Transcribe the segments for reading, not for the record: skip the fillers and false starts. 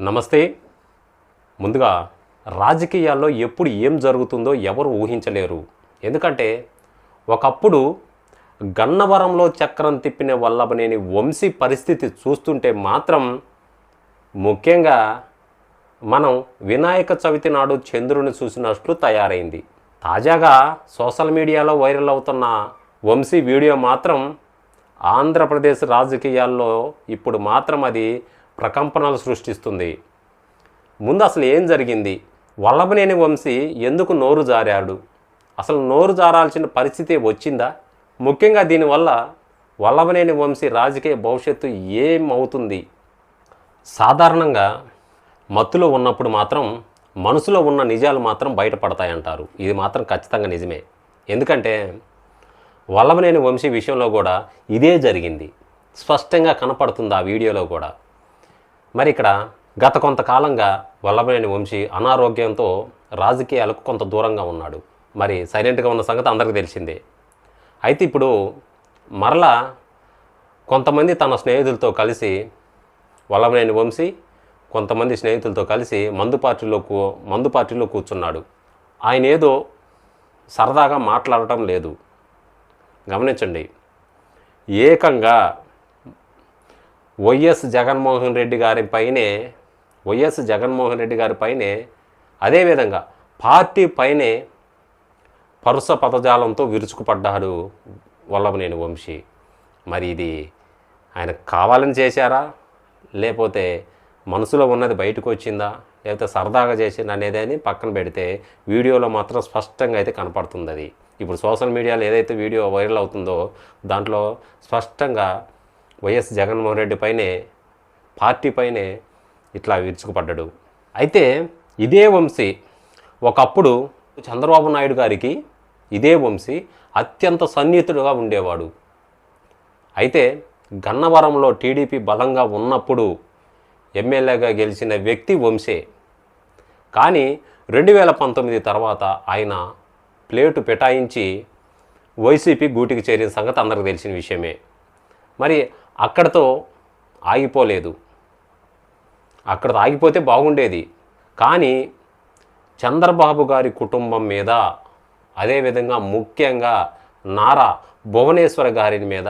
నమస్తే. ముందుగా రాజకీయాల్లో ఎప్పుడు ఏం జరుగుతుందో ఎవరు ఊహించలేరు. ఎందుకంటే ఒకప్పుడు గన్నవరంలో చక్రం తిప్పిన వల్లభనేని వంశీ పరిస్థితి చూస్తుంటే మాత్రం ముఖ్యంగా మనం వినాయక చవితి నాడు చంద్రుని చూసినట్లు తయారైంది. తాజాగా సోషల్ మీడియాలో వైరల్ అవుతున్న వంశీ వీడియో మాత్రం ఆంధ్రప్రదేశ్ రాజకీయాల్లో ఇప్పుడు మాత్రం అది ప్రకంపనలు సృష్టిస్తుంది. ముందు అసలు ఏం జరిగింది? వల్లభనేని వంశీ ఎందుకు నోరు జారాడు? అసలు నోరు జారాల్సిన పరిస్థితి వచ్చిందా? ముఖ్యంగా దీనివల్ల వల్లభనేని వంశీ రాజకీయ భవిష్యత్తు ఏమవుతుంది? సాధారణంగా మత్తులో ఉన్నప్పుడు మాత్రం మనసులో ఉన్న నిజాలు మాత్రం బయటపడతాయంటారు. ఇది మాత్రం ఖచ్చితంగా నిజమే. ఎందుకంటే వల్లభనేని వంశీ విషయంలో కూడా ఇదే జరిగింది. స్పష్టంగా కనపడుతుంది ఆ వీడియోలో కూడా. మరి ఇక్కడ గత కొంతకాలంగా వల్లభనేని వంశీ అనారోగ్యంతో రాజకీయాలకు కొంత దూరంగా ఉన్నాడు. మరి సైలెంట్గా ఉన్న సంగతి అందరికీ తెలిసిందే. అయితే ఇప్పుడు మరలా కొంతమంది తన స్నేహితులతో కలిసి వల్లభనేని వంశీ కొంతమంది స్నేహితులతో కలిసి మందు పార్టీలో కూర్చున్నాడు. ఆయన ఏదో సరదాగా మాట్లాడటం లేదు. గమనించండి, ఏకంగా వైఎస్ జగన్మోహన్ రెడ్డి గారి పైనే అదేవిధంగా పార్టీ పైనే పరుస పదజాలంతో విరుచుకుపడ్డాడు వల్లభనేని వంశీ. మరి ఇది ఆయన కావాలని చేశారా, లేకపోతే మనసులో ఉన్నది బయటకు వచ్చిందా, లేకపోతే సరదాగా చేసిందా అనేది పక్కన పెడితే వీడియోలో మాత్రం స్పష్టంగా అయితే కనపడుతుంది. అది ఇప్పుడు సోషల్ మీడియాలో ఏదైతే వీడియో వైరల్ అవుతుందో దాంట్లో స్పష్టంగా వైఎస్ జగన్మోహన్ రెడ్డి పైనే పార్టీ పైనే ఇట్లా విరుచుకుపడ్డాడు. అయితే ఇదే వంశీ ఒకప్పుడు చంద్రబాబు నాయుడు గారికి ఇదే వంశీ అత్యంత సన్నిహితుడుగా ఉండేవాడు. అయితే గన్నవరంలో టీడీపీ బలంగా ఉన్నప్పుడు ఎమ్మెల్యేగా గెలిచిన వ్యక్తి వంశీ. కానీ 2019 తర్వాత ఆయన ప్లేటు పెటాయించి వైసీపీ గూటికి చేరిన సంగతి అందరికీ తెలిసిన విషయమే. మరి అక్కడితో ఆగిపోలేదు. అక్కడ ఆగిపోతే బాగుండేది. కానీ చంద్రబాబు గారి కుటుంబం మీద, అదేవిధంగా ముఖ్యంగా నారా భువనేశ్వర్ గారి మీద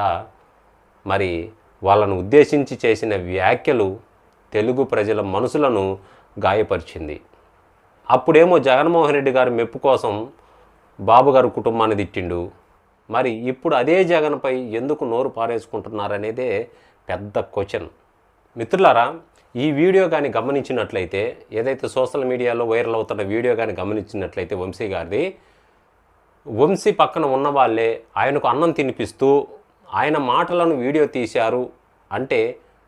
మరి వాళ్ళను ఉద్దేశించి చేసిన వ్యాఖ్యలు తెలుగు ప్రజల మనసులను గాయపరిచింది. అప్పుడేమో జగన్మోహన్ రెడ్డి గారి మెప్పు కోసం బాబు గారు కుటుంబాన్ని తిట్టిండు. మరి ఇప్పుడు అదే జగన్పై ఎందుకు నోరు పారేసుకుంటున్నారనేదే పెద్ద క్వశ్చన్. మిత్రులారా, ఈ వీడియో కానీ గమనించినట్లయితే, ఏదైతే సోషల్ మీడియాలో వైరల్ అవుతున్న వీడియో కానీ గమనించినట్లయితే వంశీ గారిది, వంశీ పక్కన ఉన్న వాళ్ళే ఆయనకు అన్నం తినిపిస్తూ ఆయన మాటలను వీడియో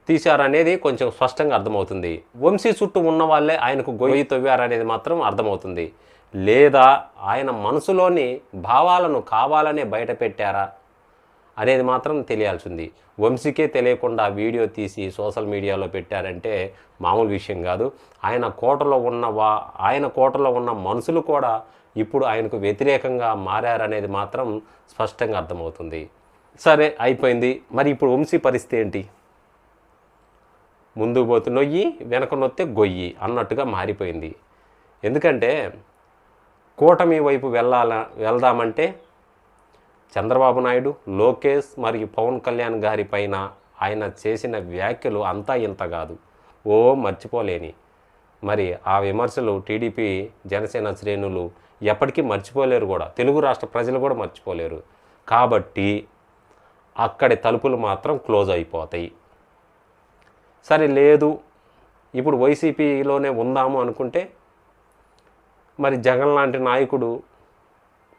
తీశారనేది కొంచెం స్పష్టంగా అర్థమవుతుంది. వంశీ చుట్టూ ఉన్న వాళ్ళే ఆయనకు గొయ్యి తవ్వారనేది మాత్రం అర్థమవుతుంది. లేదా ఆయన మనసులోని భావాలను కావాలనే బయట పెట్టారా అనేది మాత్రం తెలియాల్సింది. వంశీకే తెలియకుండా వీడియో తీసి సోషల్ మీడియాలో పెట్టారంటే మామూలు విషయం కాదు. ఆయన కోటలో ఉన్న మనుషులు కూడా ఇప్పుడు ఆయనకు వ్యతిరేకంగా మారారనేది మాత్రం స్పష్టంగా అర్థమవుతుంది. సరే, అయిపోయింది. మరి ఇప్పుడు వంశీ పరిస్థితి ఏంటి? ముందుకు పోతే నొయ్యి, వెనక నొత్తే గొయ్యి అన్నట్టుగా మారిపోయింది. ఎందుకంటే కూటమి వైపు వెళ్దామంటే చంద్రబాబు నాయుడు, లోకేష్ మరియు పవన్ కళ్యాణ్ గారి పైన ఆయన చేసిన వ్యాఖ్యలు అంతా ఇంత కాదు, మర్చిపోలేని. మరి ఆ విమర్శలు టీడీపీ జనసేన శ్రేణులు ఎప్పటికీ మర్చిపోలేరు కూడా, తెలుగు రాష్ట్ర ప్రజలు కూడా మర్చిపోలేరు. కాబట్టి అక్కడి తలుపులు మాత్రం క్లోజ్ అయిపోతాయి. సరే, లేదు ఇప్పుడు వైసీపీలోనే ఉందాము అనుకుంటే మరి జగన్ లాంటి నాయకుడు,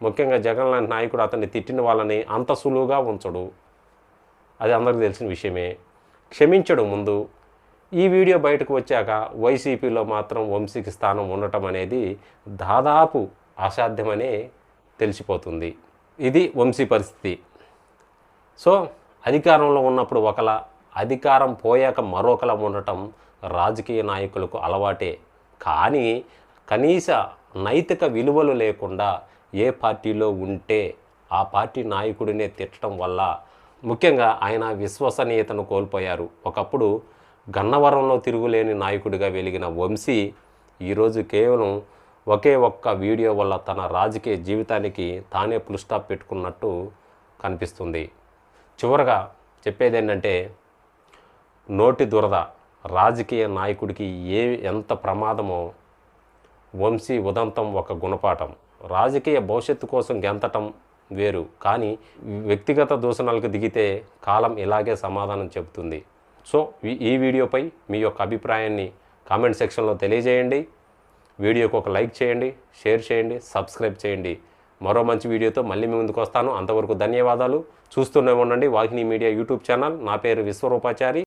ముఖ్యంగా జగన్ లాంటి నాయకుడు అతన్ని తిట్టిన వాళ్ళని అంత సులువుగా ఉంచడు. అది అందరికీ తెలిసిన విషయమే. క్షమించడు ముందు. ఈ వీడియో బయటకు వచ్చాక వైసీపీలో మాత్రం వంశీకి స్థానం ఉండటం అనేది దాదాపు అసాధ్యమనే తెలిసిపోతుంది. ఇది వంశీ పరిస్థితి. సో అధికారంలో ఉన్నప్పుడు ఒకలా, అధికారం పోయాక మరొకలా ఉండటం రాజకీయ నాయకులకు అలవాటే. కానీ కనీస నైతిక విలువలు లేకుండా ఏ పార్టీలో ఉంటే ఆ పార్టీ నాయకుడినే తిట్టడం వల్ల ముఖ్యంగా ఆయన విశ్వసనీయతను కోల్పోయారు. ఒకప్పుడు గన్నవరంలో తిరుగులేని నాయకుడిగా వెలిగిన వంశీ ఈరోజు కేవలం ఒకే ఒక్క వీడియో వల్ల తన రాజకీయ జీవితానికి తానే ఫుల్ స్టాప్ పెట్టుకున్నట్టు కనిపిస్తుంది. చివరగా చెప్పేది ఏంటంటే, నోటి దురద రాజకీయ నాయకుడికి ఎంత ప్రమాదమో వంశీ ఉదంతం ఒక గుణపాఠం. రాజకీయ భవిష్యత్తు కోసం గెంతటం వేరు, కానీ వ్యక్తిగత దూషణలకు దిగితే కాలం ఇలాగే సమాధానం చెబుతుంది. సో ఈ వీడియోపై మీ యొక్క అభిప్రాయాన్ని కామెంట్ సెక్షన్లో తెలియజేయండి. వీడియోకి ఒక లైక్ చేయండి, షేర్ చేయండి, సబ్స్క్రైబ్ చేయండి. మరో మంచి వీడియోతో మళ్ళీ మీ ముందుకు వస్తాను. అంతవరకు ధన్యవాదాలు. చూస్తూనే ఉండండి వాహిని మీడియా యూట్యూబ్ ఛానల్. నా పేరు విశ్వరూపాచారి.